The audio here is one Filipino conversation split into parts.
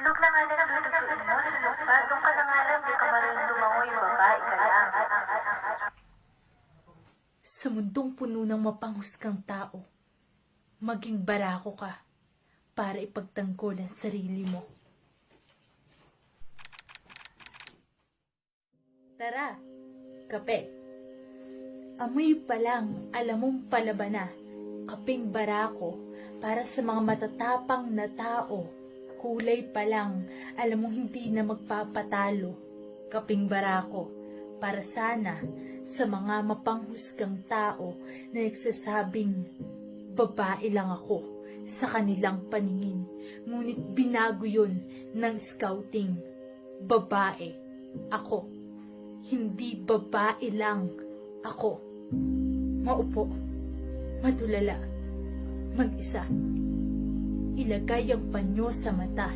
Itlog na nga lang lulutuin mo, sunod pa. Doon ka na nga lang, di ka marunong lumangoy, babae ka lang. Sa mundong puno ng mapanghusgang tao, maging barako ka para ipagtanggol ang sarili mo. Tara, kape. Amoy pa lang, alam mong palaba na, kapeng barako para sa mga matatapang na tao. Kulay pa lang, alam mong hindi na magpapatalo, kapeng barako para sana sa mga mapanghusgang tao na nagsasabing babae lang ako sa kanilang paningin. Ngunit binago yun ng scouting. Babae ako. Hindi babae lang ako. Maupo, matulala, mag-isa. Ilagay ang panyo sa mata.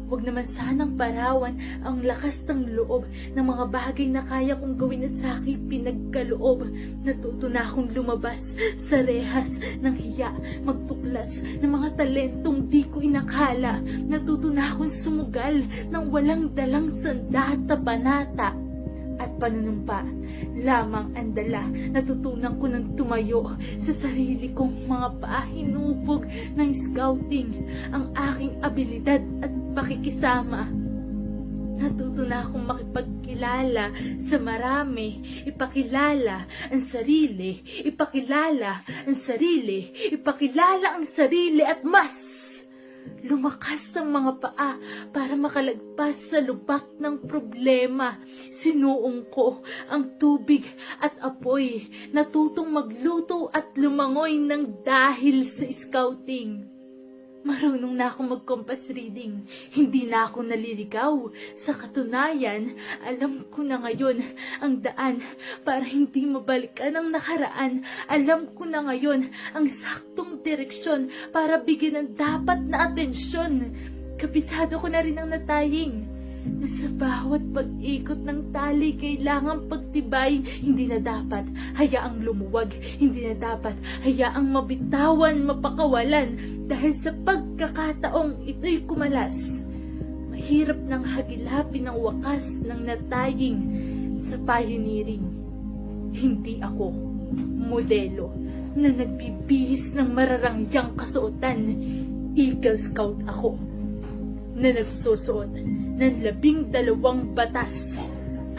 Huwag naman sanang parawan ang lakas ng loob ng mga bagay na kaya kong gawin at sa aking pinagkaloob. Natuto na akong lumabas sa rehas ng hiya, magtuklas ng mga talentong di ko inakala. Natuto na akong sumugal ng walang dalang sanda at panata. At panunumpa lamang ang dala. Natutunan ko ng tumayo sa sarili kong mga paa. Hinubog ng scouting ang aking abilidad at pakikisama. Natuto na akong makipagkilala sa marami. Ipakilala ang sarili. Ipakilala ang sarili. Ipakilala ang sarili at mas lumakas ang mga paa para makalagpas sa lubak ng problema. Sinuong ko ang tubig at apoy. Natutong magluto at lumangoy ng dahil sa scouting. Marunong na akong mag-compass reading. Hindi na ako naliligaw. Sa katunayan, alam ko na ngayon ang daan para hindi mabalikan ang nakaraan. Alam ko na ngayon ang saktong direksyon para bigyan ng dapat na atensyon. Kabisado ko na rin ang nataying na sa bawat pag-ikot ng tali kailangang pagtibay. Hindi na dapat hayaang lumuwag. Hindi na dapat hayaang mabitawan, mapakawalan. Dahil sa pagkakataong ito'y kumalas, mahirap nang hagilapin ang wakas ng nataying sa pioneering. Hindi ako modelo na nagbibihis ng mararangyang kasuotan. Eagle Scout ako na nagsusuot ng 12 batas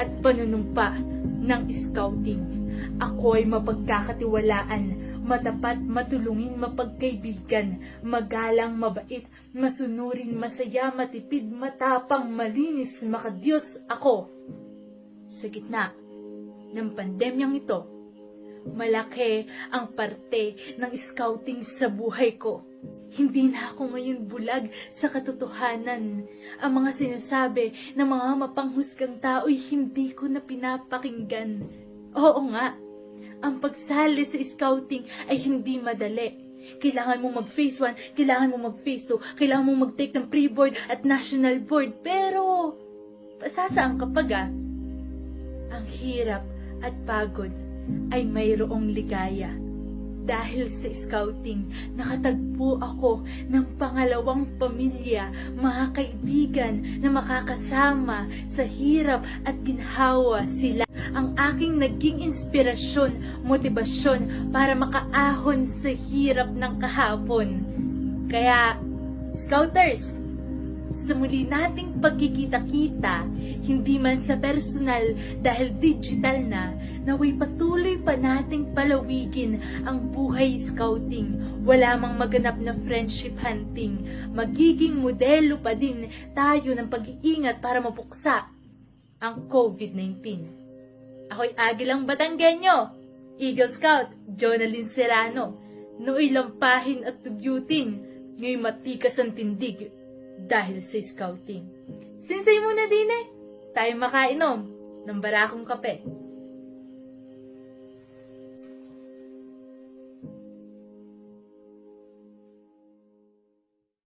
at panunumpa ng scouting. Ako ay mapagkakatiwalaan, matapat, matulungin, mapagkaibigan, magalang, mabait, masunurin, masaya, matipid, matapang, malinis, makadiyos ako. Sa gitna ng pandemyang ito, malaki ang parte ng scouting sa buhay ko. Hindi na ako ngayon bulag sa katotohanan. Ang mga sinasabi ng mga mapanghusgang tao'y hindi ko na pinapakinggan. Oo nga, ang pagsali sa scouting ay hindi madali. Kailangan mong mag-phase 1, kailangan mong mag-phase 2, kailangan mong mag-take ng pre-board at national board. Pero, pasasaan kapag ang hirap at pagod ay mayroong ligaya. Dahil sa scouting, nakatagpo ako ng pangalawang pamilya, mga kaibigan na makakasama sa hirap at ginhawa. Sila ang aking naging inspirasyon, motibasyon para makaahon sa hirap ng kahapon. Kaya, Scouters, sa muli nating pagkikita-kita, hindi man sa personal dahil digital na, naway patuloy pa nating palawigin ang buhay scouting. Wala mang maganap na friendship hunting. Magiging modelo pa din tayo ng pag-iingat para mapuksa ang COVID-19. Ako'y Agilang Batanggenyo, Eagle Scout, Jonalyn Serrano. Nooy lampahin at tugyutin, ngayon matikas ang tindig dahil sa scouting. Sinsay muna din tayo makainom ng barakong kape.